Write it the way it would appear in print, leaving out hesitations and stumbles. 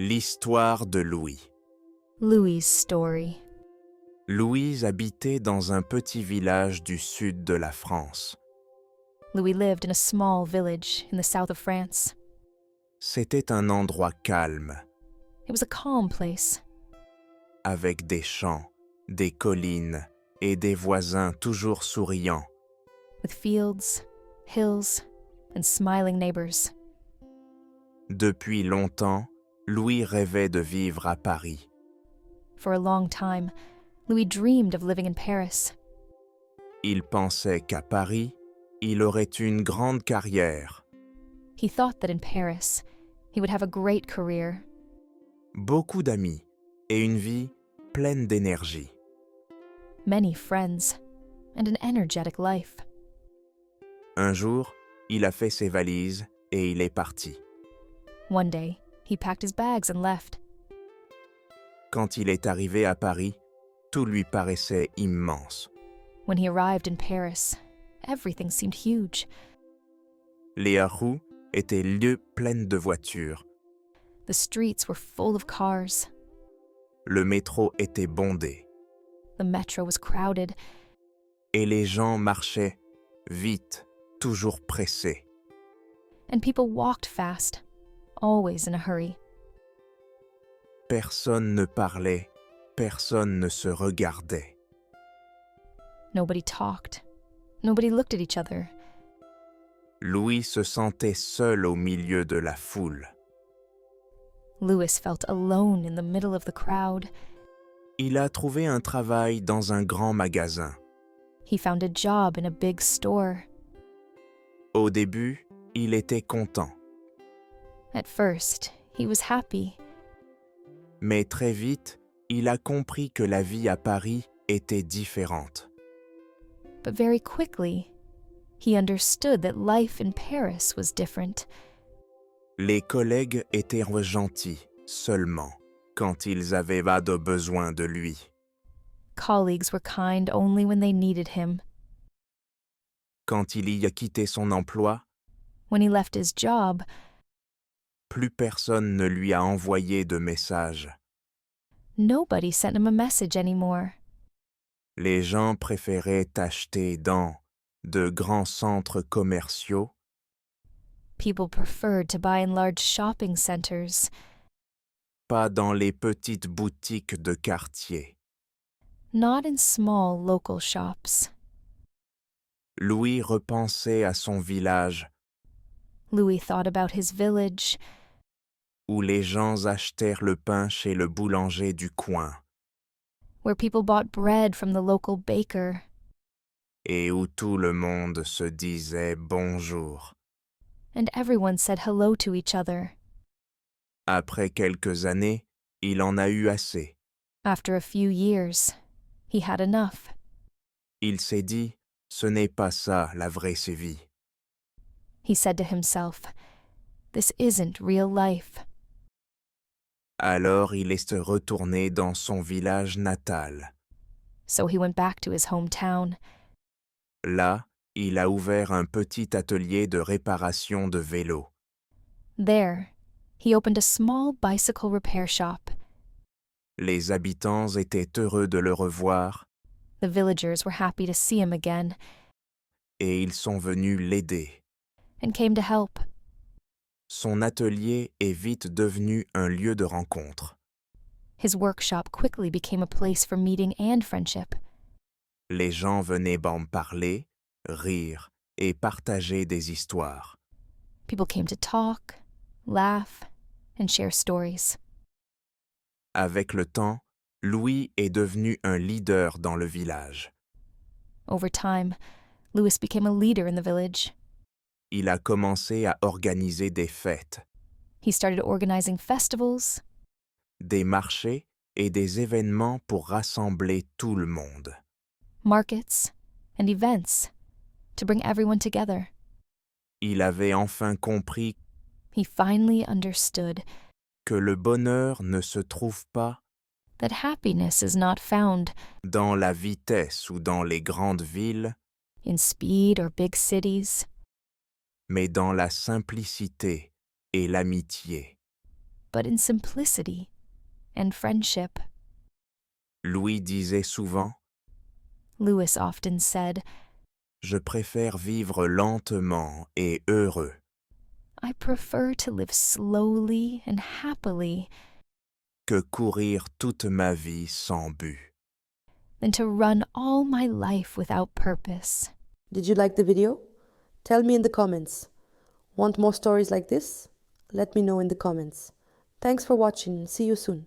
L'histoire de Louis. Louis's story. Louise habitait dans un petit village du sud de la France. Louis lived in a small village in the south of France. C'était un endroit calme, It was a calm place, avec des champs, des collines et des voisins toujours souriants. with fields, hills, and smiling neighbors. Depuis longtemps, Louis rêvait de vivre à Paris. For a long time, Louis dreamed of living in Paris. Il pensait qu'à Paris, il aurait une grande carrière, He thought that in Paris, he would have a great career, beaucoup d'amis et une vie pleine d'énergie. many friends, and an energetic life. Un jour, il a fait ses valises et il est parti. One day, he packed his bags and left. Quand il est arrivé à Paris, tout lui paraissait immense. When he arrived in Paris, everything seemed huge. Les rues étaient lieux pleines de voitures. The streets were full of cars. Le métro était bondé The metro was crowded, et les gens marchaient vite, toujours pressés. and people walked fast, always in a hurry. Personne ne parlait, personne ne se regardait. Nobody talked. Nobody looked at each other. Louis se sentait seul au milieu de la foule. Louis felt alone in the middle of the crowd. Il a trouvé un travail dans un grand magasin. He found a job in a big store. Au début, il était content, At first, he was happy, mais très vite, il a compris que la vie à Paris était différente. but very quickly, he understood that life in Paris was different. Les collègues étaient gentils seulement quand ils avaient pas de besoin de lui. Colleagues were kind only when they needed him. Quand il y a quitté son emploi, When he left his job, plus personne ne lui a envoyé de message. nobody sent him a message anymore. Les gens préféraient acheter dans de grands centres commerciaux, People preferred to buy in large shopping centers, pas dans les petites boutiques de quartier. not in small local shops. Louis repensait à son village Louis thought about his village, où les gens achetèrent le pain chez le boulanger du coin where people bought bread from the local baker, et où tout le monde se disait bonjour. and everyone said hello to each other. Après quelques années, il en a eu assez. After a few years, he had enough. Il s'est dit, ce n'est pas ça la vraie vie. He said to himself, "This isn't real life." Alors il est retourné dans son village natal. So he went back to his hometown. Là, il a ouvert un petit atelier de réparation de vélos. There, he opened a small bicycle repair shop. Les habitants étaient heureux de le revoir The villagers were happy to see him again et ils sont venus l'aider. and came to help. Son atelier est vite devenu un lieu de rencontre. His workshop quickly became a place for meeting and friendship. Les gens venaient en parler, rire et partager des histoires. People came to talk, laugh, and share stories. Avec le temps, Louis est devenu un leader dans le village. Over time, Louis became a leader in the village. Il a commencé à organiser des fêtes, He started organizing festivals, des marchés et des événements pour rassembler tout le monde. markets, and events to bring everyone together. Il avait enfin compris He finally understood que le bonheur ne se trouve pas that happiness is not found dans la vitesse ou dans les grandes villes, in speed or big cities, mais dans la simplicité et l'amitié. but in simplicity and friendship. Louis disait souvent, Lewis often said, je préfère vivre lentement et heureux I prefer to live slowly and happily que courir toute ma vie sans but. than to run all my life without purpose. Did you like the video? Tell me in the comments. Want more stories like this? Let me know in the comments. Thanks for watching. See you soon.